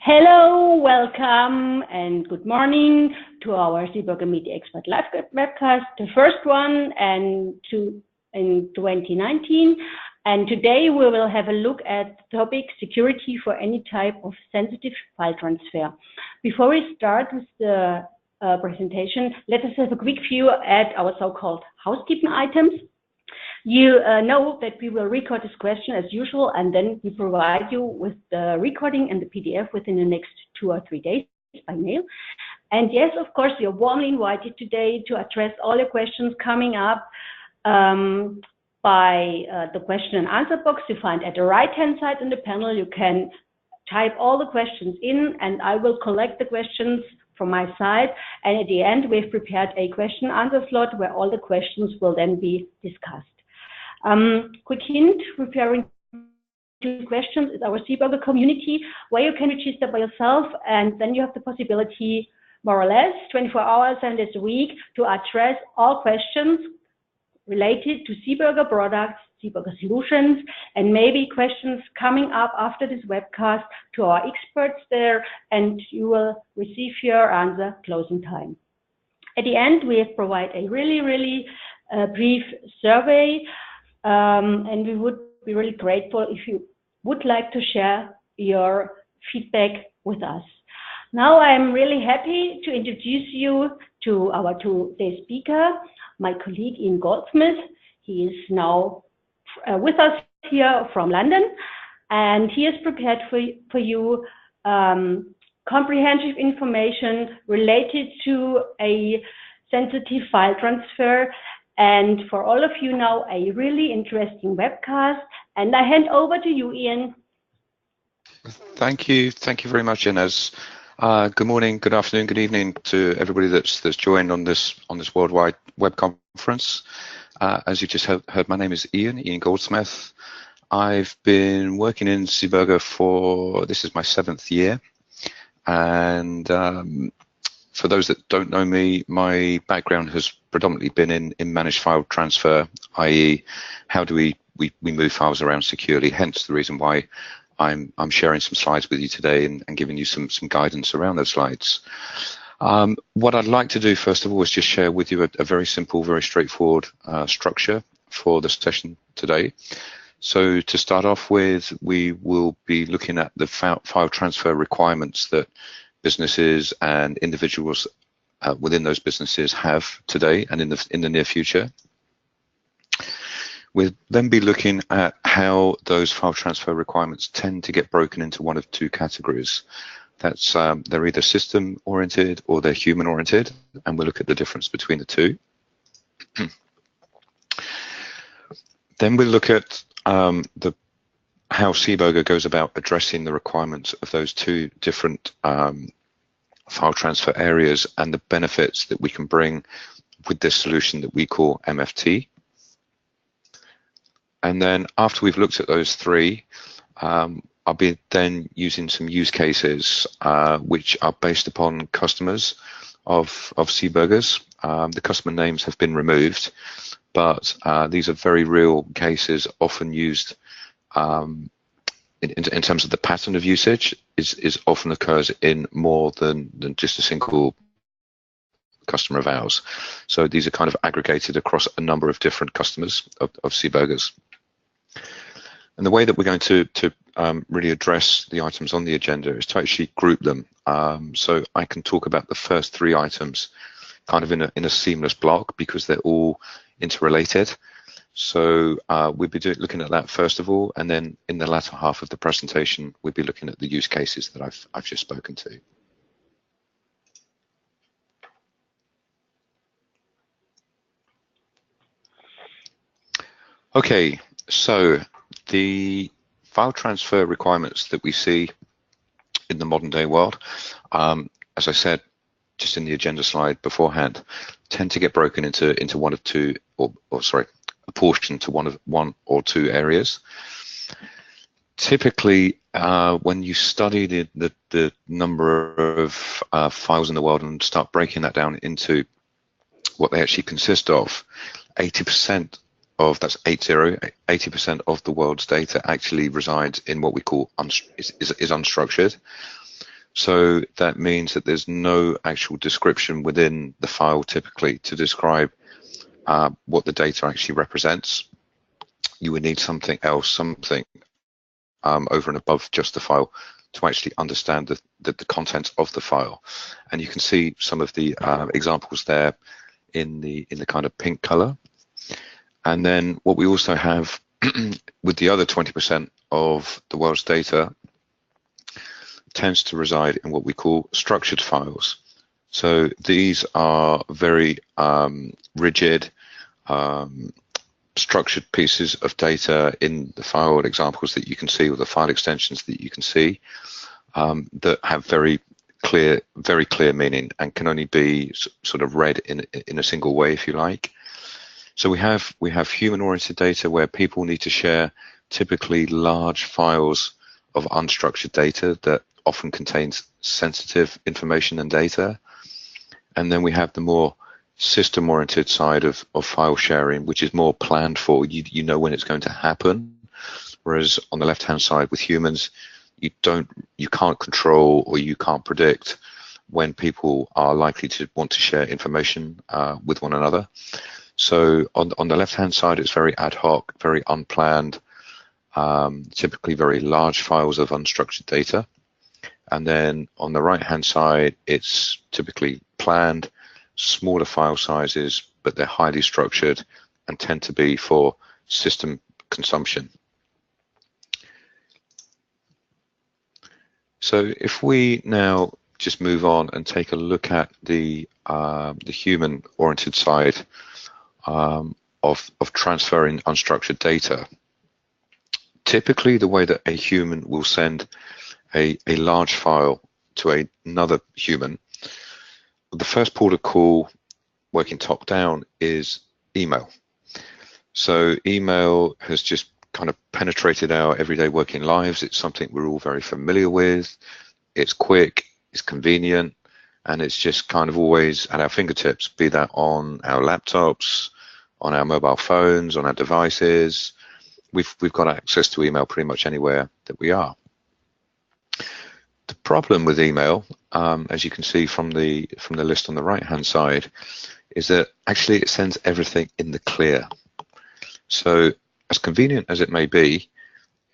Hello, welcome, and good morning to our Seeburger Media Expert Live webcast, the first one in 2019. And today we will have a look at the topic security for any type of sensitive file transfer. Before we start with the presentation, let us have a quick view at our so-called housekeeping items. You know that we will record this question as usual, and then we provide you with the recording and the PDF within the next 2 or 3 days by mail. And yes, of course, you're warmly invited today to address all your questions coming up by the question and answer box you find at the right-hand side on the panel. You can type all the questions in, and I will collect the questions from my side. And at the end, we've prepared a question answer slot where all the questions will then be discussed. Quick hint, preparing questions is our Seeburger community, where you can register by yourself, and then you have the possibility, more or less, 24 hours and a week, to address all questions related to Seeburger products, Seeburger solutions, and maybe questions coming up after this webcast to our experts there, and you will receive your answer closing time. At the end, we have provided a really brief survey, and we would be really grateful if you would like to share your feedback with us. Now I'm really happy to introduce you to our today's speaker, my colleague Ian Goldsmith. He is now with us here from London, and he has prepared for you comprehensive information related to a sensitive file transfer. And for all of you now, a really interesting webcast. And I hand over to you, Ian. Thank you very much, Ines. Good morning, good afternoon, good evening to everybody that's joined on this worldwide web conference. As you just heard, my name is Ian Goldsmith. I've been working in Seeburger this is my 7th year, and for those that don't know me, my background has predominantly been in managed file transfer, i.e. how do we move files around securely, hence the reason why I'm sharing some slides with you today and giving you some guidance around those slides. What I'd like to do first of all is just share with you a very simple, very straightforward structure for the session today. So to start off with, we will be looking at the file transfer requirements that businesses and individuals within those businesses have today and in the near future. We'll then be looking at how those file transfer requirements tend to get broken into one of 2 categories. That's they're either system oriented or they're human oriented, and we'll look at the difference between the 2. Then we'll look at how Seeburger goes about addressing the requirements of those 2 different file transfer areas and the benefits that we can bring with this solution that we call MFT. And then after we've looked at those 3, I'll be then using some use cases which are based upon customers of Seeburgers. The customer names have been removed, but these are very real cases, often used in terms of the pattern of usage is often occurs in more than just a single customer of ours. So these are kind of aggregated across a number of different customers of Seeburgers. And the way that we're going to really address the items on the agenda is to actually group them. So I can talk about the first 3 items kind of in a seamless block because they're all interrelated. So we'll be looking at that first of all, and then in the latter half of the presentation, we'll be looking at the use cases that I've just spoken to. Okay, so the file transfer requirements that we see in the modern day world, as I said, just in the agenda slide beforehand, tend to get broken into one of 2, or sorry, apportioned to one or 2 areas. Typically, when you study the number of files in the world and start breaking that down into what they actually consist of, 80% of, that's 80% of the world's data actually resides in what we call is unstructured. So that means that there's no actual description within the file typically to describe what the data actually represents. You would need something else, something over and above just the file to actually understand the content of the file. And you can see some of the examples there in the kind of pink color. And then what we also have with the other 20% of the world's data tends to reside in what we call structured files. So these are very rigid, structured pieces of data in the file examples that you can see, or the file extensions that you can see, that have very clear meaning and can only be sort of read in a single way, if you like. So we have human-oriented data where people need to share typically large files of unstructured data that often contains sensitive information and data. And then we have the more system-oriented side of file sharing, which is more planned for. You know when it's going to happen. Whereas on the left-hand side with humans, you can't control or you can't predict when people are likely to want to share information with one another. So on the left-hand side, it's very ad hoc, very unplanned, typically very large files of unstructured data. And then on the right-hand side, it's typically planned, smaller file sizes, but they're highly structured and tend to be for system consumption. So if we now just move on and take a look at the human-oriented side of transferring unstructured data, typically the way that a human will send a large file to another human, the first port of call, working top down, is email. So email has just kind of penetrated our everyday working lives. It's something we're all very familiar with. It's quick, it's convenient, and it's just kind of always at our fingertips, be that on our laptops, on our mobile phones, on our devices. We've got access to email pretty much anywhere that we are. The problem with email, as you can see from the list on the right-hand side, is that actually it sends everything in the clear. So as convenient as it may be,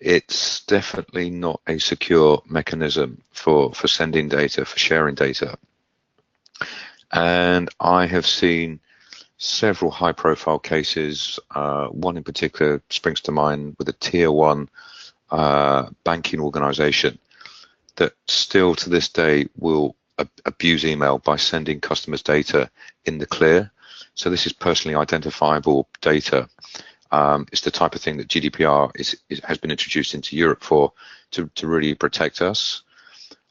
it's definitely not a secure mechanism for sending data, for sharing data. And I have seen several high-profile cases. One in particular springs to mind with a tier 1 banking organization that still to this day will abuse email by sending customers data in the clear. So this is personally identifiable data. It's the type of thing that GDPR has been introduced into Europe for to really protect us.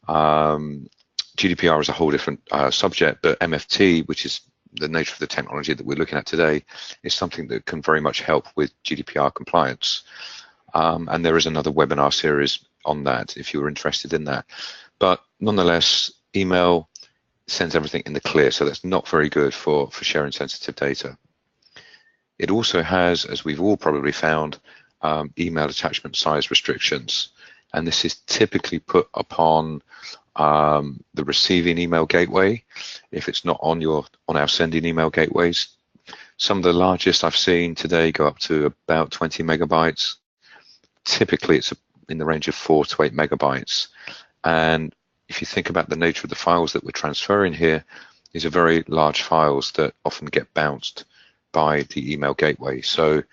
GDPR is a whole different subject, but MFT, which is the nature of the technology that we're looking at today, is something that can very much help with GDPR compliance. And there is another webinar series on that if you're interested in that. But nonetheless, email sends everything in the clear, so that's not very good for sharing sensitive data. It also has, as we've all probably found, email attachment size restrictions, and this is typically put upon the receiving email gateway if it's not on our sending email gateways. Some of the largest I've seen today go up to about 20 megabytes. Typically it's in the range of 4 to 8 megabytes. And if you think about the nature of the files that we're transferring here, these are very large files that often get bounced by the email gateway. So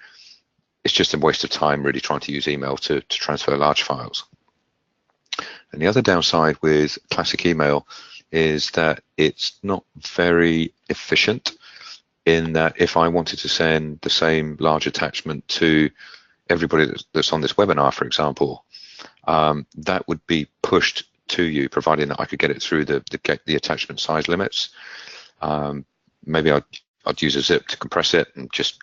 it's just a waste of time really trying to use email to transfer large files. And the other downside with classic email is that it's not very efficient, in that if I wanted to send the same large attachment to everybody that's on this webinar, for example, that would be pushed to you, providing that I could get it through the attachment size limits. Maybe I'd use a zip to compress it and just,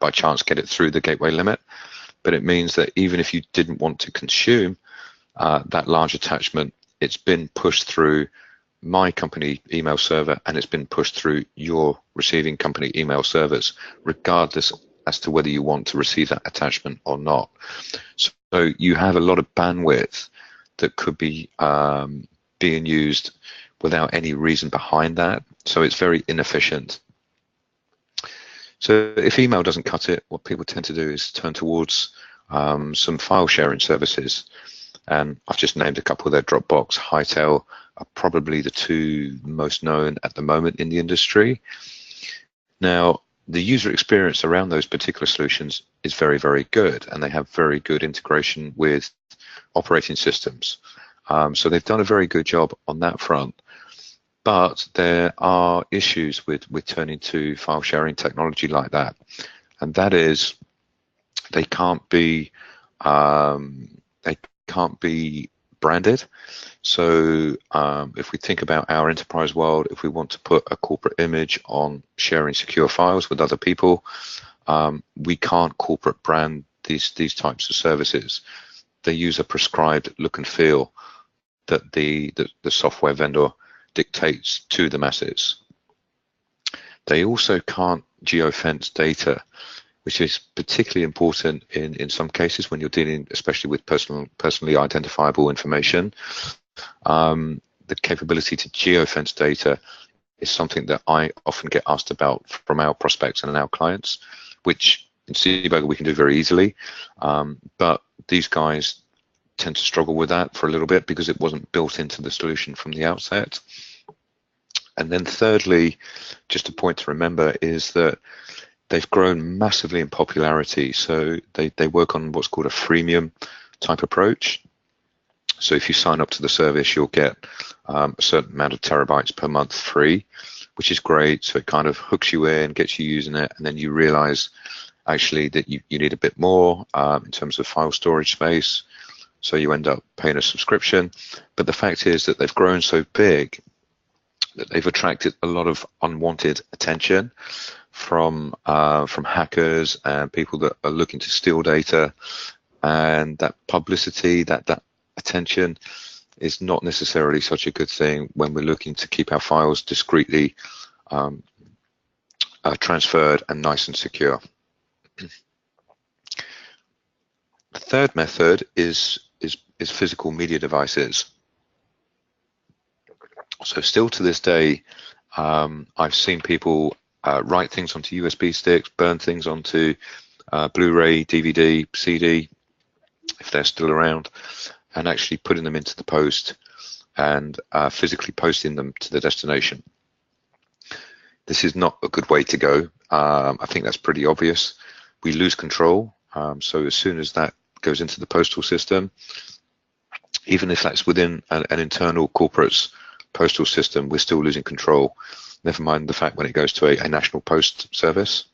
by chance get it through the gateway limit. But it means that even if you didn't want to consume that large attachment, it's been pushed through my company email server and it's been pushed through your receiving company email servers, regardless as to whether you want to receive that attachment or not. So you have a lot of bandwidth that could be being used without any reason behind that. So it's very inefficient. So if email doesn't cut it, what people tend to do is turn towards some file sharing services. And I've just named a couple there. Dropbox, Hightail are probably the two most known at the moment in the industry. Now, the user experience around those particular solutions is very, very good, and they have very good integration with operating systems. So they've done a very good job on that front. But there are issues with turning to file sharing technology like that, and that is they can't be branded. So if we think about our enterprise world, if we want to put a corporate image on sharing secure files with other people, we can't corporate brand these types of services. They use a prescribed look and feel that the software vendor dictates to the masses. They also can't geofence data, which is particularly important in some cases when you're dealing especially with personally identifiable information. The capability to geofence data is something that I often get asked about from our prospects and our clients, which in Seaburger we can do very easily, but these guys tend to struggle with that for a little bit because it wasn't built into the solution from the outset. And then thirdly, just a point to remember is that they've grown massively in popularity. So they work on what's called a freemium type approach. So if you sign up to the service, you'll get a certain amount of terabytes per month free, which is great. So it kind of hooks you in, gets you using it, and then you realize actually that you need a bit more in terms of file storage space. So you end up paying a subscription. But the fact is that they've grown so big that they've attracted a lot of unwanted attention from hackers and people that are looking to steal data, and that publicity, that attention is not necessarily such a good thing when we're looking to keep our files discreetly transferred and nice and secure. The third method is physical media devices. So still to this day, I've seen people write things onto USB sticks, burn things onto Blu-ray, DVD, CD, if they're still around, and actually putting them into the post and physically posting them to the destination. This is not a good way to go. I think that's pretty obvious. We lose control. So as soon as that goes into the postal system, even if that's within an internal corporate's postal system, we're still losing control. Never mind the fact when it goes to a national post service.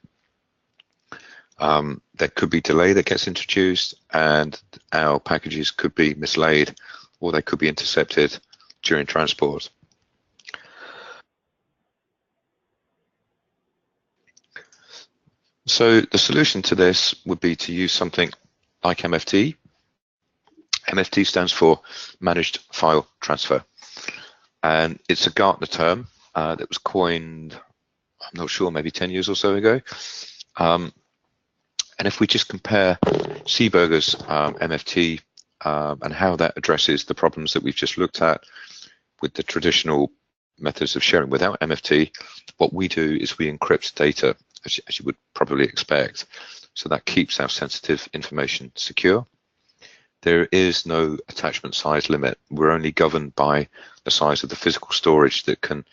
There could be delay that gets introduced, and our packages could be mislaid, or they could be intercepted during transport. So the solution to this would be to use something like MFT. MFT stands for Managed File Transfer, and it's a Gartner term that was coined, I'm not sure, maybe 10 years or so ago. And if we just compare Seaburger's MFT and how that addresses the problems that we've just looked at with the traditional methods of sharing without MFT, what we do is we encrypt data, as you would probably expect. So that keeps our sensitive information secure. There is no attachment size limit. We're only governed by the size of the physical storage that can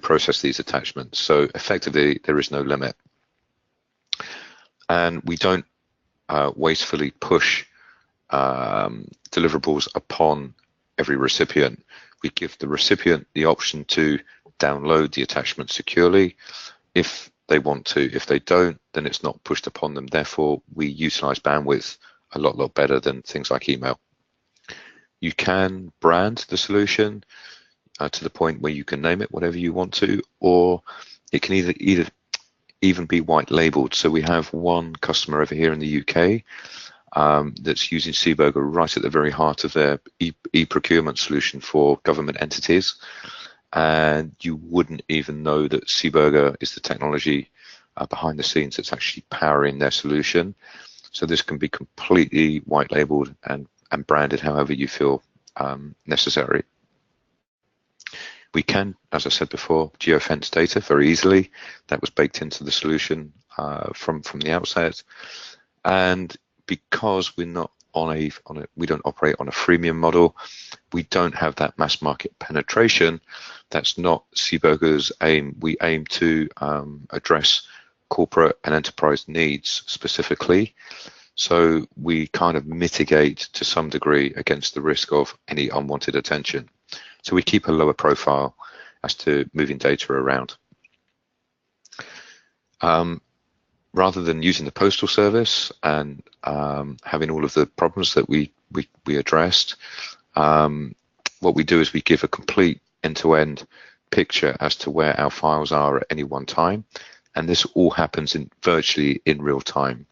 process these attachments. So effectively, there is no limit. And we don't wastefully push deliverables upon every recipient. We give the recipient the option to download the attachment securely if they want to. If they don't, then it's not pushed upon them. Therefore, we utilize bandwidth a lot better than things like email. You can brand the solution to the point where you can name it whatever you want to, or it can either even be white labeled. So we have one customer over here in the UK that's using Seaburger right at the very heart of their e-procurement solution for government entities, and you wouldn't even know that Seaburger is the technology behind the scenes that's actually powering their solution. So this can be completely white labeled and branded however you feel necessary. We can, as I said before, geofence data very easily. That was baked into the solution from the outset. And because we're not we don't operate on a freemium model, we don't have that mass market penetration. That's not Seeburger's aim. We aim to address corporate and enterprise needs specifically. So we kind of mitigate to some degree against the risk of any unwanted attention. So we keep a lower profile as to moving data around. Rather than using the postal service and having all of the problems that we addressed, what we do is we give a complete end-to-end picture as to where our files are at any one time, and this all happens virtually in real time.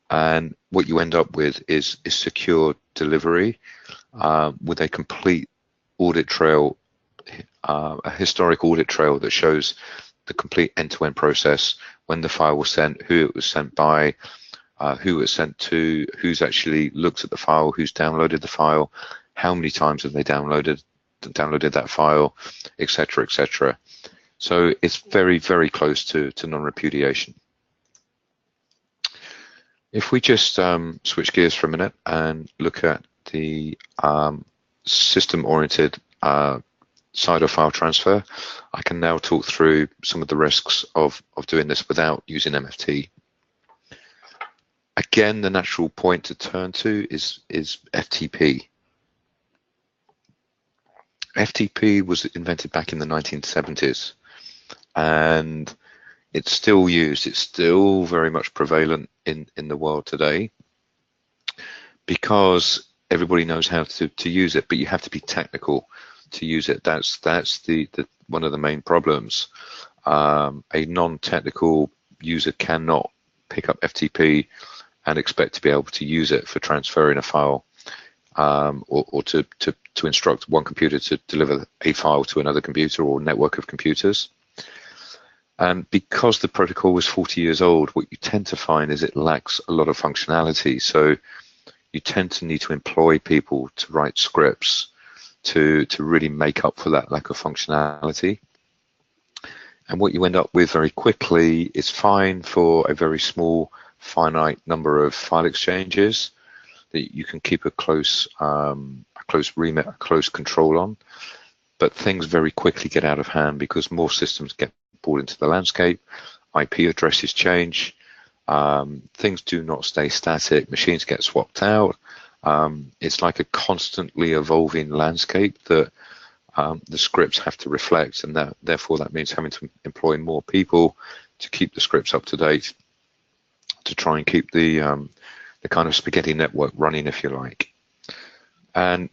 And what you end up with is secure delivery with a complete audit trail, a historic audit trail that shows the complete end-to-end process, when the file was sent, who it was sent by, who it was sent to, who's actually looked at the file, who's downloaded the file, how many times have they downloaded that file, etc., etc. So it's very, very close to non-repudiation. If we just switch gears for a minute and look at the system-oriented side of file transfer, I can now talk through some of the risks of doing this without using MFT. Again, the natural point to turn to is FTP. FTP was invented back in the 1970s, and it's still used. It's still very much prevalent in the world today because everybody knows how to use it, but you have to be technical to use it. That's the one of the main problems. A non-technical user cannot pick up FTP and expect to be able to use it for transferring a file, or to instruct one computer to deliver a file to another computer or network of computers. And because the protocol was 40 years old, what you tend to find is it lacks a lot of functionality. So you tend to need to employ people to write scripts to really make up for that lack of functionality. And what you end up with very quickly is fine for a very small, finite number of file exchanges that you can keep a close remit, a close control on. But things very quickly get out of hand because more systems get brought into the landscape, IP addresses change, things do not stay static, machines get swapped out. It's like a constantly evolving landscape that the scripts have to reflect, and therefore that means having to employ more people to keep the scripts up to date, to try and keep the kind of spaghetti network running, if you like. And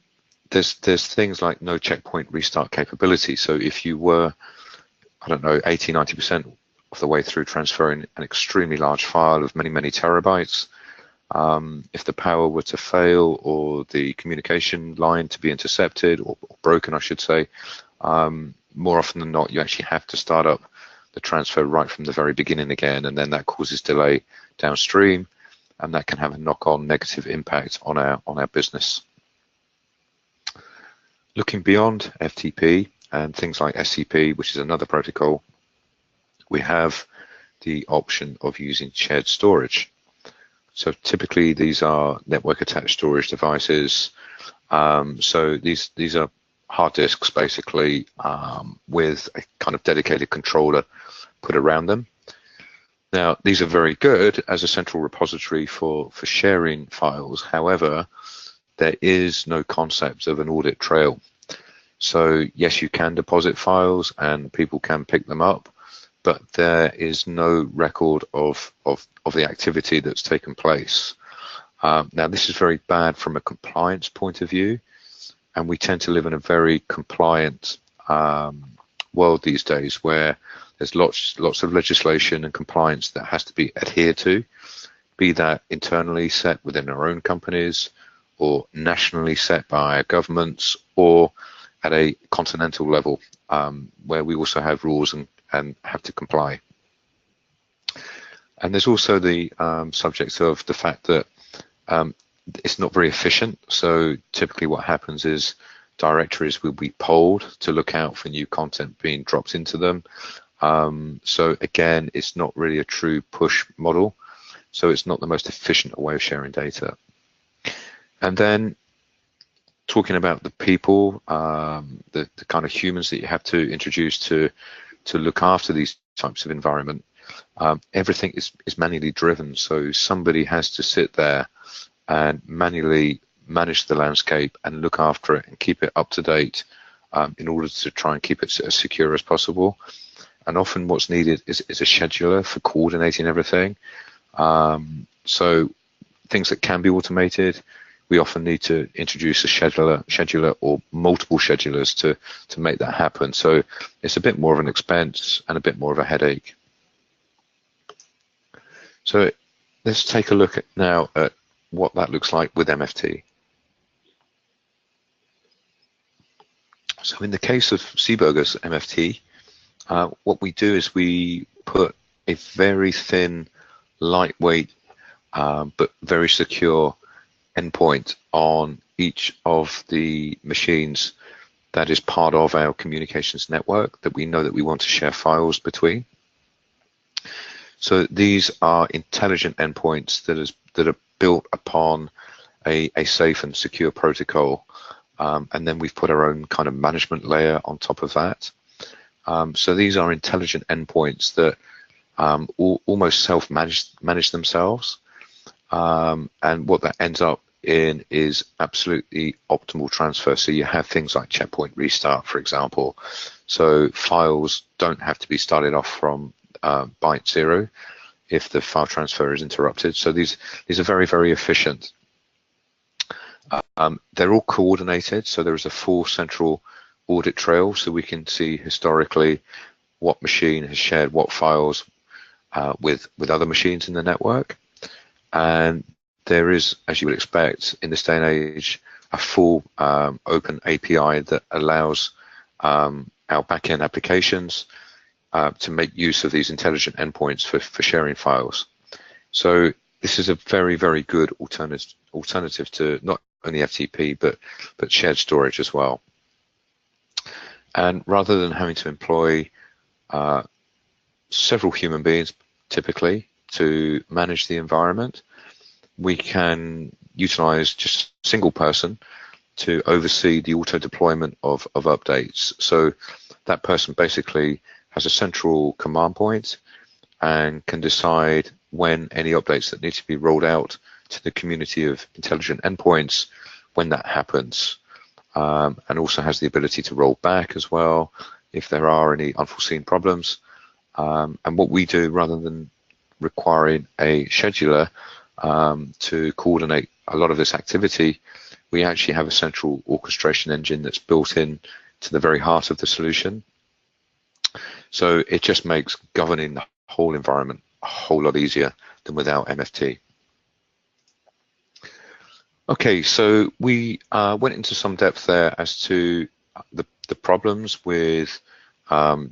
there's things like no checkpoint restart capability. So if you were, I don't know, 80–90% of the way through transferring an extremely large file of many terabytes, if the power were to fail or the communication line to be intercepted or broken, I should say, more often than not, you actually have to start up the transfer right from the very beginning again, and then that causes delay downstream, and that can have a knock-on negative impact on our business. Looking beyond FTP and things like SCP, which is another protocol, we have the option of using shared storage. So typically these are network attached storage devices. So these are hard disks basically, with a kind of dedicated controller put around them. Now these are very good as a central repository for sharing files. However, there is no concept of an audit trail. So yes, you can deposit files and people can pick them up, but there is no record of the activity that's taken place. Now this is very bad from a compliance point of view, and we tend to live in a very compliant world these days where there's lots of legislation and compliance that has to be adhered to, be that internally set within our own companies or nationally set by our governments, or at a continental level, where we also have rules and have to comply. And there's also the subject of the fact that it's not very efficient. So typically what happens is directories will be polled to look out for new content being dropped into them. So again, it's not really a true push model. So it's not the most efficient way of sharing data. And then talking about the people, the kind of humans that you have to introduce to look after these types of environment, everything is manually driven. So somebody has to sit there and manually manage the landscape and look after it and keep it up to date in order to try and keep it as secure as possible. And often what's needed is a scheduler for coordinating everything. So things that can be automated, we often need to introduce a scheduler or multiple schedulers to make that happen. So it's a bit more of an expense and a bit more of a headache. So let's take a look now at what that looks like with MFT. So in the case of Seaburger's MFT, what we do is we put a very thin, lightweight, but very secure endpoint on each of the machines that is part of our communications network that we know that we want to share files between. So these are intelligent endpoints that are built upon a safe and secure protocol, and then we've put our own kind of management layer on top of that. So these are intelligent endpoints that almost self-manage themselves, and what that ends up in is absolutely optimal transfer. So you have things like checkpoint restart, for example. So files don't have to be started off from byte 0 if the file transfer is interrupted. So these are very, very efficient. They're all coordinated, so there is a full central audit trail, so we can see historically what machine has shared what files with other machines in the network. And there is, as you would expect in this day and age, a full open API that allows our backend applications to make use of these intelligent endpoints for sharing files. So this is a very, very good alternative to not only FTP but shared storage as well. And rather than having to employ several human beings typically to manage the environment, we can utilize just a single person to oversee the auto deployment of updates. So that person basically has a central command point and can decide when any updates that need to be rolled out to the community of intelligent endpoints, when that happens, and also has the ability to roll back as well if there are any unforeseen problems. And what we do, rather than requiring a scheduler to coordinate a lot of this activity, we actually have a central orchestration engine that's built in to the very heart of the solution. So it just makes governing the whole environment a whole lot easier than without MFT. Okay, so we went into some depth there as to the problems with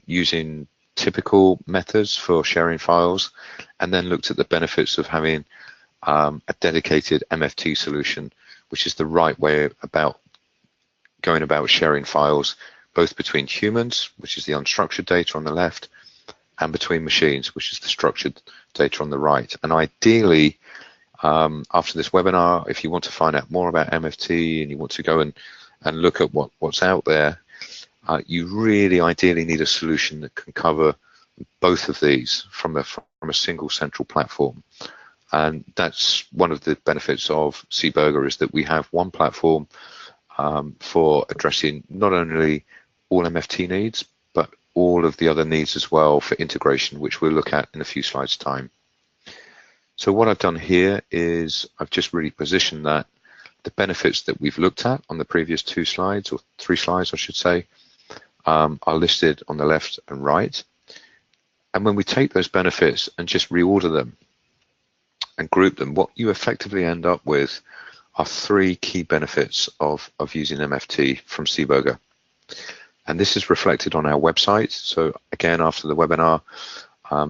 using typical methods for sharing files, and then looked at the benefits of having a dedicated MFT solution, which is the right way about going about sharing files, both between humans, which is the unstructured data on the left, and between machines, which is the structured data on the right. And ideally, after this webinar, if you want to find out more about MFT and you want to go and look at what's out there, you really ideally need a solution that can cover both of these from a single central platform. And that's one of the benefits of Seaburger, is that we have one platform for addressing not only all MFT needs, but all of the other needs as well for integration, which we'll look at in a few slides' time. So what I've done here is I've just really positioned that the benefits that we've looked at on the previous 2 slides, or 3 slides I should say, are listed on the left and right. And when we take those benefits and just reorder them and group them, what you effectively end up with are 3 key benefits of using MFT from Seaburger. And this is reflected on our website. So again, after the webinar,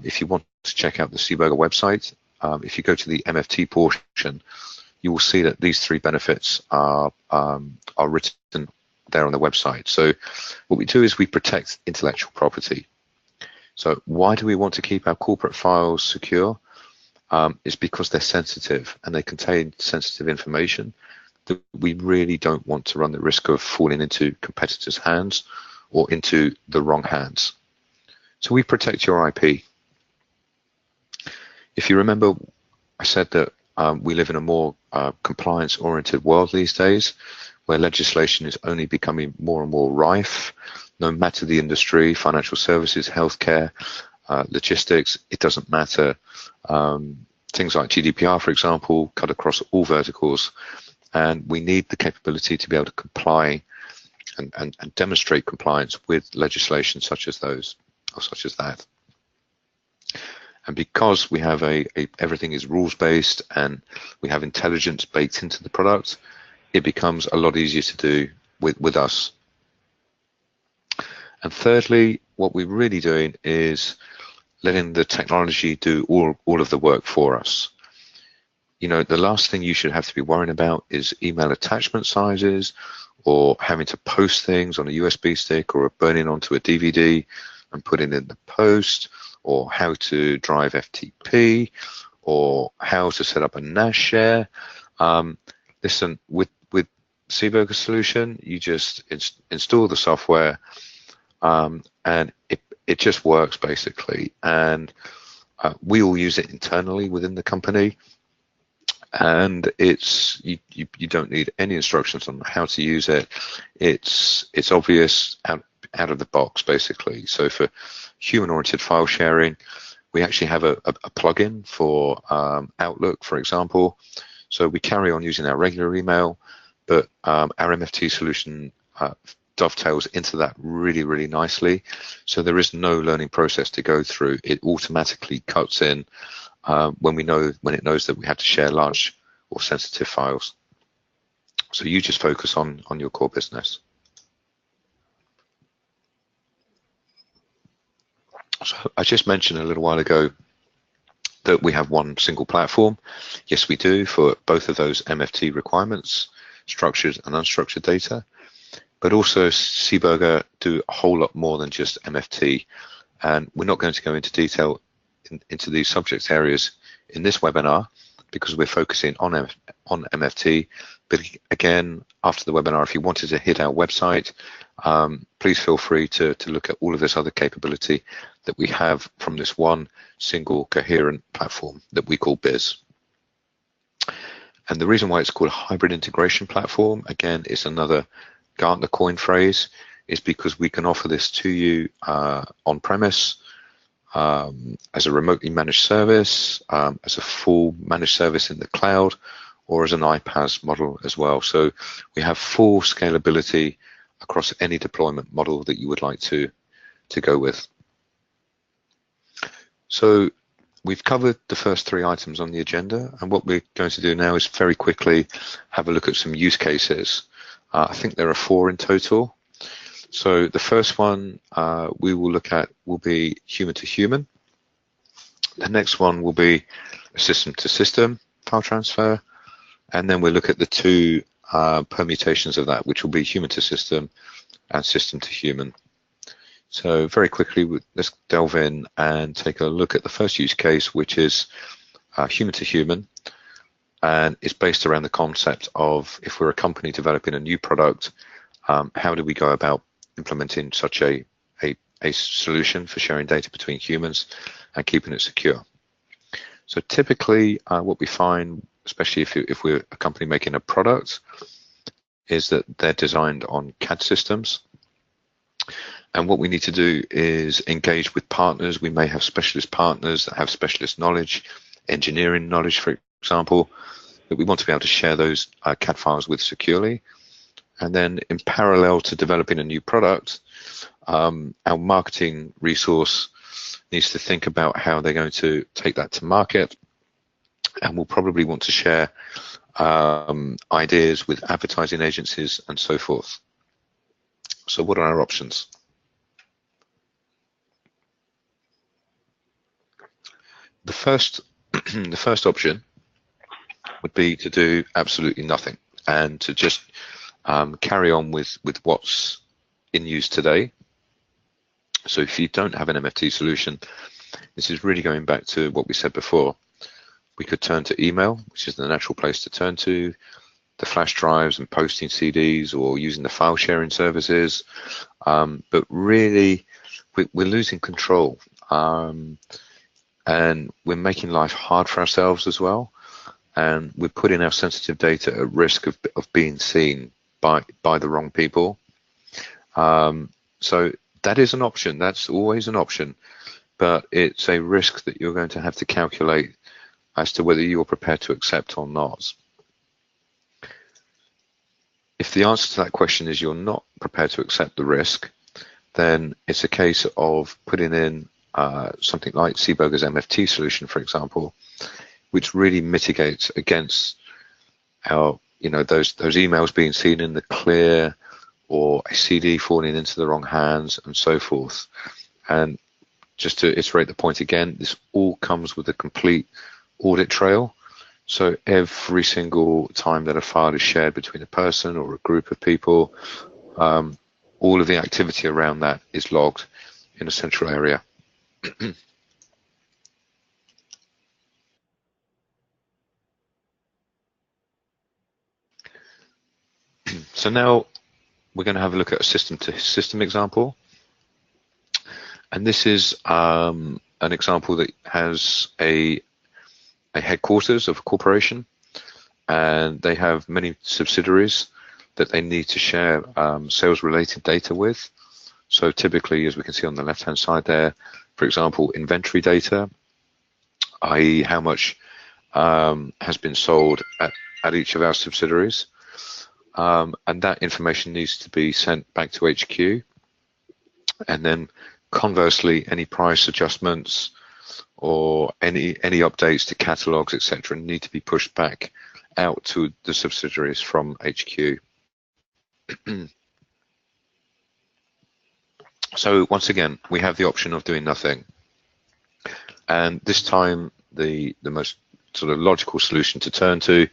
if you want to check out the Seaburger website, if you go to the MFT portion, you will see that these 3 benefits are written there on the website. So what we do is we protect intellectual property. So why do we want to keep our corporate files secure? It's because they're sensitive and they contain sensitive information that we really don't want to run the risk of falling into competitors' hands or into the wrong hands. So we protect your IP. If you remember, I said that we live in a more compliance-oriented world these days, where legislation is only becoming more and more rife, no matter the industry, financial services, healthcare, logistics, it doesn't matter. Things like GDPR, for example, cut across all verticals, and we need the capability to be able to comply and demonstrate compliance with legislation such as those, or such as that. And because we have everything is rules-based and we have intelligence baked into the product, it becomes a lot easier to do with us. And thirdly, what we're really doing is letting the technology do all of the work for us. You know, the last thing you should have to be worrying about is email attachment sizes, or having to post things on a USB stick or burning onto a DVD and putting in the post, or how to drive FTP, or how to set up a NAS share. Listen, with Seaburger solution, you just install the software, and it just works basically. And we all use it internally within the company, and you don't need any instructions on how to use it. It's obvious out of the box basically. So for human-oriented file sharing, we actually have a plugin for Outlook, for example. So we carry on using our regular email, but our MFT solution dovetails into that really, really nicely. So there is no learning process to go through. It automatically cuts in when it knows that we have to share large or sensitive files. So you just focus on your core business. So I just mentioned a little while ago that we have one single platform. Yes, we do, for both of those MFT requirements, structured and unstructured data. But also Seaburger do a whole lot more than just MFT. And we're not going to go into detail into these subject areas in this webinar, because we're focusing on MFT. But again, after the webinar, if you wanted to hit our website, please feel free to look at all of this other capability that we have from this one single coherent platform that we call BIS. And the reason why it's called a hybrid integration platform, again, is another Gartner coin phrase, is because we can offer this to you on-premise, as a remotely managed service, as a full managed service in the cloud, or as an iPaaS model as well. So we have full scalability across any deployment model that you would like to go with. So we've covered the first 3 items on the agenda, and what we're going to do now is very quickly have a look at some use cases. I think there are 4 in total. So the first one we will look at will be human to human. The next one will be system to system file transfer. And then we'll look at the 2 permutations of that, which will be human to system and system to human. So very quickly, let's delve in and take a look at the first use case, which is human to human. And it's based around the concept of, if we're a company developing a new product, how do we go about implementing such a solution for sharing data between humans and keeping it secure? So typically what we find, especially if we're a company making a product, is that they're designed on CAD systems. And what we need to do is engage with partners. We may have specialist partners that have specialist knowledge, engineering knowledge, for example, that we want to be able to share those CAD files with securely. And then in parallel to developing a new product, our marketing resource needs to think about how they're going to take that to market. And we'll probably want to share ideas with advertising agencies and so forth. So what are our options? The first option would be to do absolutely nothing and to just carry on with what's in use today. So if you don't have an MFT solution, this is really going back to what we said before. We could turn to email, which is the natural place to turn to, the flash drives and posting CDs, or using the file sharing services. But really, we're losing control, and we're making life hard for ourselves as well. And we're putting our sensitive data at risk of being seen by the wrong people. So that is an option. That's always an option, but it's a risk that you're going to have to calculate as to whether you're prepared to accept or not. If the answer to that question is you're not prepared to accept the risk, then it's a case of putting in something like Seeburger's MFT solution, for example, which really mitigates against our, those emails being seen in the clear, or a CD falling into the wrong hands, and so forth. And just to iterate the point again, this all comes with a complete audit trail. So every single time that a file is shared between a person or a group of people, all of the activity around that is logged in a central area. So now we're going to have a look at a system-to-system example. And this is an example that has a headquarters of a corporation, and they have many subsidiaries that they need to share sales-related data with. So typically, as we can see on the left-hand side there, for example, inventory data, i.e. how much has been sold at each of our subsidiaries. And that information needs to be sent back to HQ. And then conversely, any price adjustments or any updates to catalogs, etc., need to be pushed back out to the subsidiaries from HQ. So once again, we have the option of doing nothing. And this time, the most sort of logical solution to turn to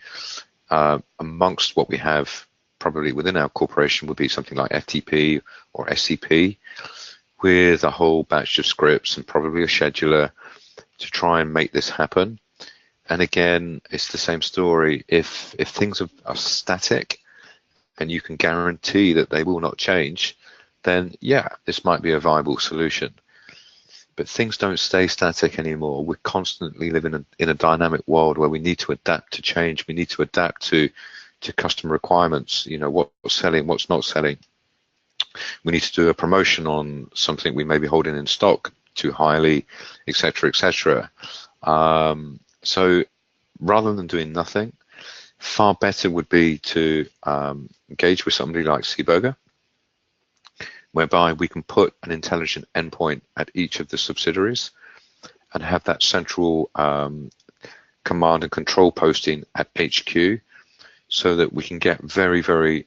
amongst what we have probably within our corporation would be something like FTP or SCP, with a whole batch of scripts and probably a scheduler to try and make this happen. And again, it's the same story. If things are static and you can guarantee that they will not change, then yeah, this might be a viable solution. But things don't stay static anymore. We're constantly living in a dynamic world where we need to adapt to change. We need to adapt to customer requirements, what's selling, what's not selling. We need to do a promotion on something we may be holding in stock too highly, etc., etc. So rather than doing nothing, far better would be to engage with somebody like Seeburger, whereby we can put an intelligent endpoint at each of the subsidiaries and have that central command and control posting at HQ, so that we can get very, very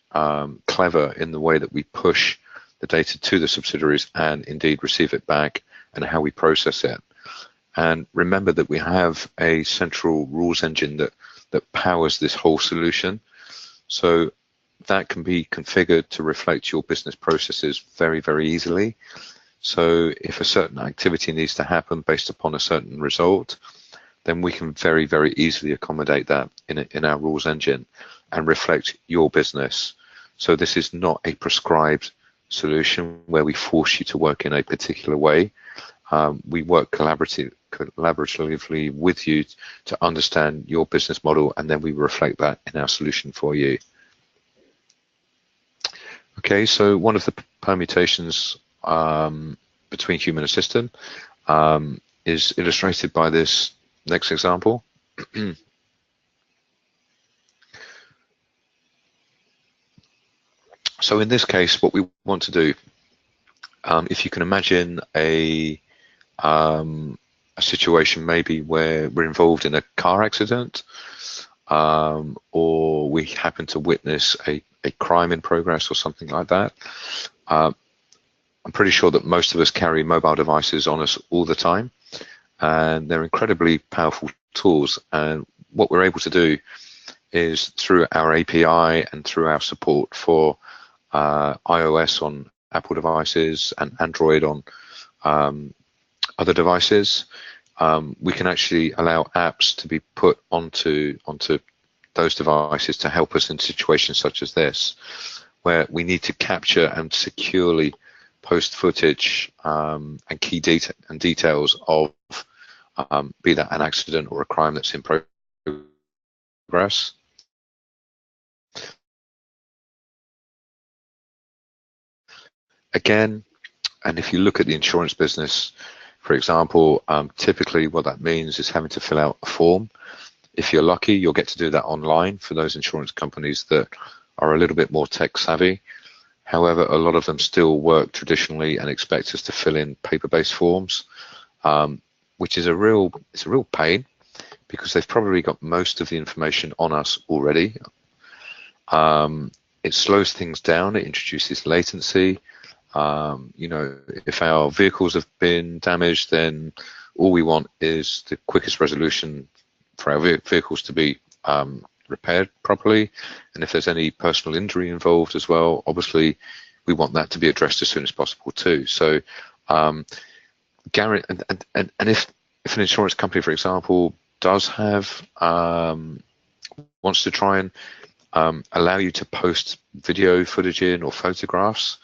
clever in the way that we push the data to the subsidiaries and indeed receive it back, and how we process it. And remember that we have a central rules engine that powers this whole solution. So that can be configured to reflect your business processes very, very easily. So if a certain activity needs to happen based upon a certain result, then we can very, very easily accommodate that in our rules engine and reflect your business. So this is not a prescribed solution where we force you to work in a particular way. We work collaboratively with you to understand your business model, and then we reflect that in our solution for you. Okay, so one of the permutations between human and system is illustrated by this next example. So in this case, what we want to do, if you can imagine a situation maybe where we're involved in a car accident, or we happen to witness a crime in progress or something like that. I'm pretty sure that most of us carry mobile devices on us all the time, and they're incredibly powerful tools. And what we're able to do is through our API and through our support for iOS on Apple devices and Android on other devices. We can actually allow apps to be put onto those devices to help us in situations such as this, where we need to capture and securely post footage and key data and details of be that an accident or a crime that's in progress. Again, and if you look at the insurance business, for example, typically what that means is having to fill out a form. If you're lucky, you'll get to do that online for those insurance companies that are a little bit more tech savvy. However, a lot of them still work traditionally and expect us to fill in paper-based forms, which is a real pain, because they've probably got most of the information on us already. It slows things down. It introduces latency. You know, if our vehicles have been damaged, then all we want is the quickest resolution for our vehicles to be repaired properly. And if there's any personal injury involved as well, obviously we want that to be addressed as soon as possible too. So Gary, and if an insurance company, for example, does have wants to try and allow you to post video footage in or photographs,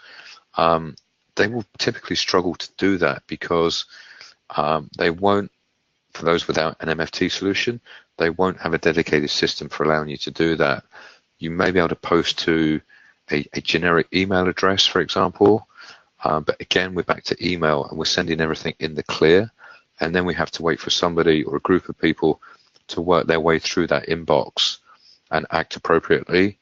they will typically struggle to do that because they won't, for those without an MFT solution, they won't have a dedicated system for allowing you to do that. You may be able to post to a generic email address, for example, but again, we're back to email and we're sending everything in the clear, and then we have to wait for somebody or a group of people to work their way through that inbox and act appropriately.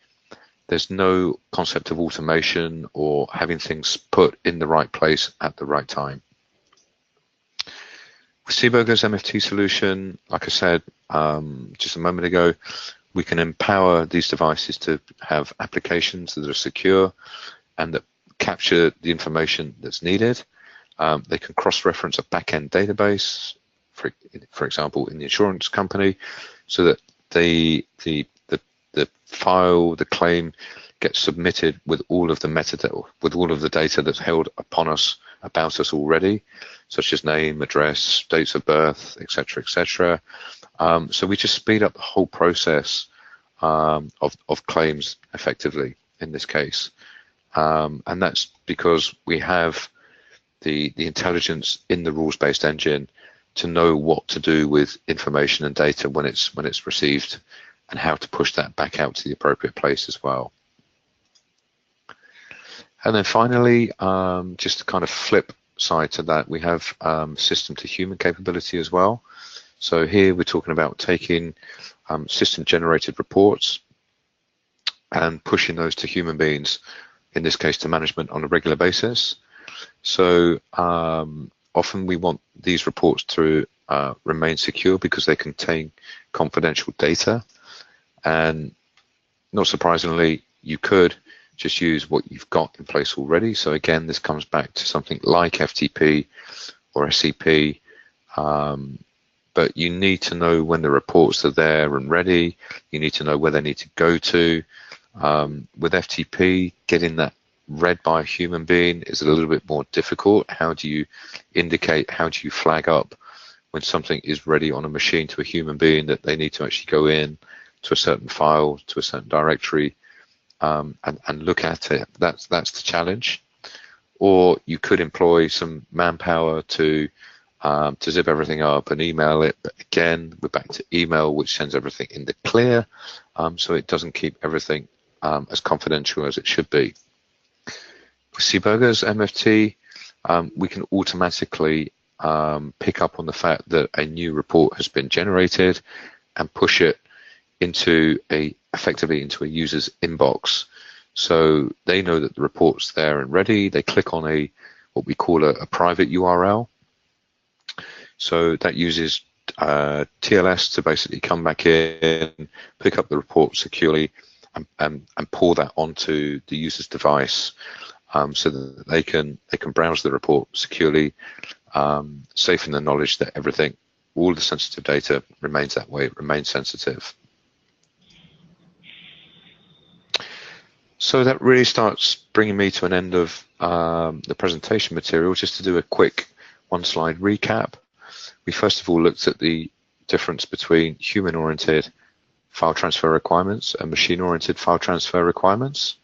There's no concept of automation or having things put in the right place at the right time. With Seeburger's MFT solution, like I said just a moment ago, we can empower these devices to have applications that are secure and that capture the information that's needed. They can cross-reference a back-end database, for example, in the insurance company, so that the file, the claim, gets submitted with all of the metadata, with all of the data that's held upon us about us already, such as name, address, dates of birth, etc., etc. So we just speed up the whole process of claims effectively in this case, and that's because we have the intelligence in the rules-based engine to know what to do with information and data when it's received, and how to push that back out to the appropriate place as well. And then finally, just to kind of flip side to that, we have system to human capability as well. So here we're talking about taking system generated reports and pushing those to human beings, in this case to management, on a regular basis. So often we want these reports to remain secure because they contain confidential data. And not surprisingly, you could just use what you've got in place already. So again, this comes back to something like FTP or SCP, but you need to know when the reports are there and ready. You need to know where they need to go to. With FTP, getting that read by a human being is a little bit more difficult. How do you indicate, how do you flag up when something is ready on a machine to a human being that they need to actually go in to a certain file, to a certain directory, and look at it? That's the challenge. Or you could employ some manpower to zip everything up and email it, but again, we're back to email, which sends everything in the clear, so it doesn't keep everything as confidential as it should be. With Seeburger's MFT, we can automatically pick up on the fact that a new report has been generated and push it effectively into a user's inbox. So they know that the report's there and ready. They click on what we call a private URL. So that uses TLS to basically come back in, pick up the report securely, and pull that onto the user's device, so that they can browse the report securely, safe in the knowledge that all the sensitive data remains that way. It remains sensitive. So that really starts bringing me to an end of the presentation material. Just to do a quick one-slide recap. We first of all looked at the difference between human-oriented file transfer requirements and machine-oriented file transfer requirements.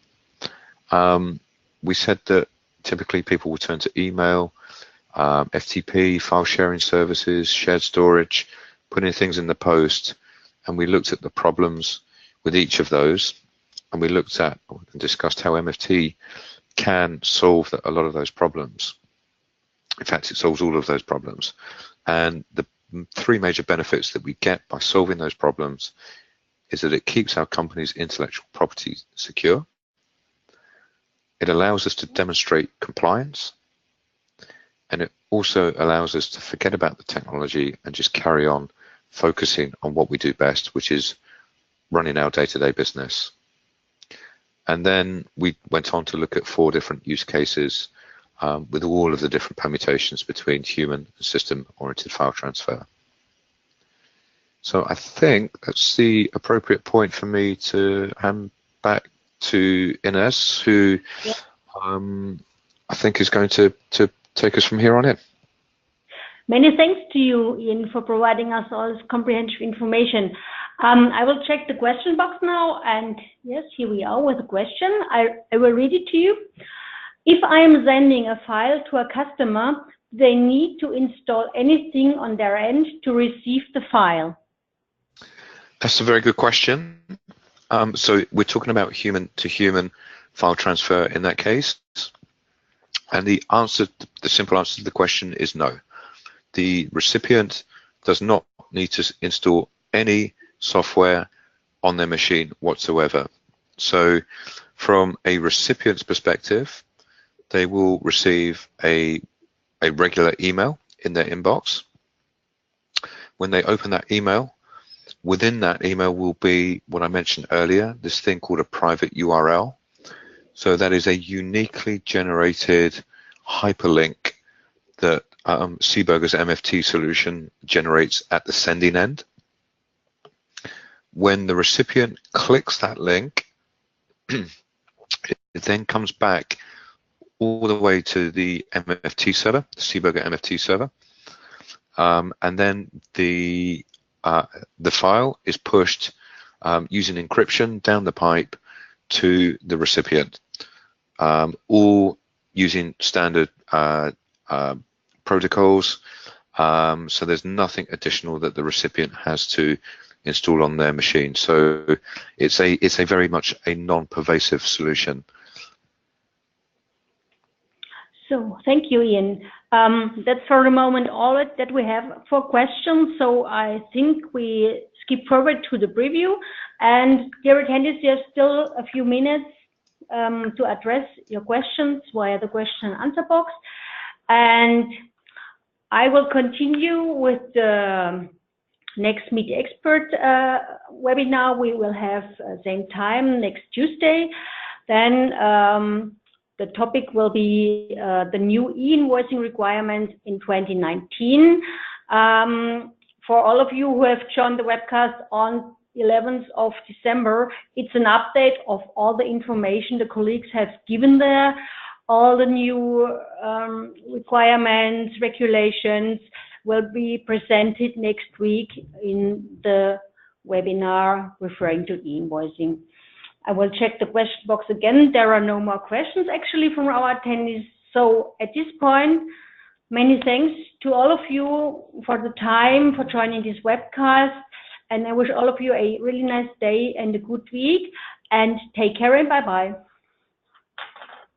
We said that typically people will turn to email, FTP, file sharing services, shared storage, putting things in the post, and we looked at the problems with each of those, and we looked at and discussed how MFT can solve a lot of those problems. In fact, it solves all of those problems. And the three major benefits that we get by solving those problems is that it keeps our company's intellectual property secure. It allows us to demonstrate compliance. And it also allows us to forget about the technology and just carry on focusing on what we do best, which is running our day-to-day business. And then we went on to look at 4 different use cases with all of the different permutations between human and system-oriented file transfer. So I think that's the appropriate point for me to hand back to Ines, who I think is going to take us from here on in. Many thanks to you, Ian, for providing us all this comprehensive information. I will check the question box now, and yes, here we are with a question. I will read it to you. If I am sending a file to a customer, do they need to install anything on their end to receive the file? That's a very good question. So we're talking about human-to-human file transfer in that case. And the simple answer to the question is no. The recipient does not need to install any software on their machine whatsoever. So from a recipient's perspective, they will receive a regular email in their inbox. When they open that email, within that email will be what I mentioned earlier, this thing called a private URL. So that is a uniquely generated hyperlink that Seeburger's MFT solution generates at the sending end. When the recipient clicks that link, it then comes back all the way to the MFT server, the Seeburger MFT server, and then the file is pushed using encryption down the pipe to the recipient, all using standard protocols. So there's nothing additional that the recipient has to install on their machine. So it's a very much a non-pervasive solution. So thank you, Ian. That's for the moment all that we have for questions. So I think we skip forward to the preview. And dear attendees, there's still a few minutes to address your questions via the question and answer box. And I will continue with the next Meet the Expert webinar. We will have same time next Tuesday. Then the topic will be the new e-invoicing requirements in 2019. For all of you who have joined the webcast on 11th of December, it's an update of all the information the colleagues have given there, all the new requirements, regulations will be presented next week in the webinar referring to e-invoicing. I will check the question box again. There are no more questions actually from our attendees. So at this point, many thanks to all of you for the time, for joining this webcast. And I wish all of you a really nice day and a good week. And take care and bye-bye.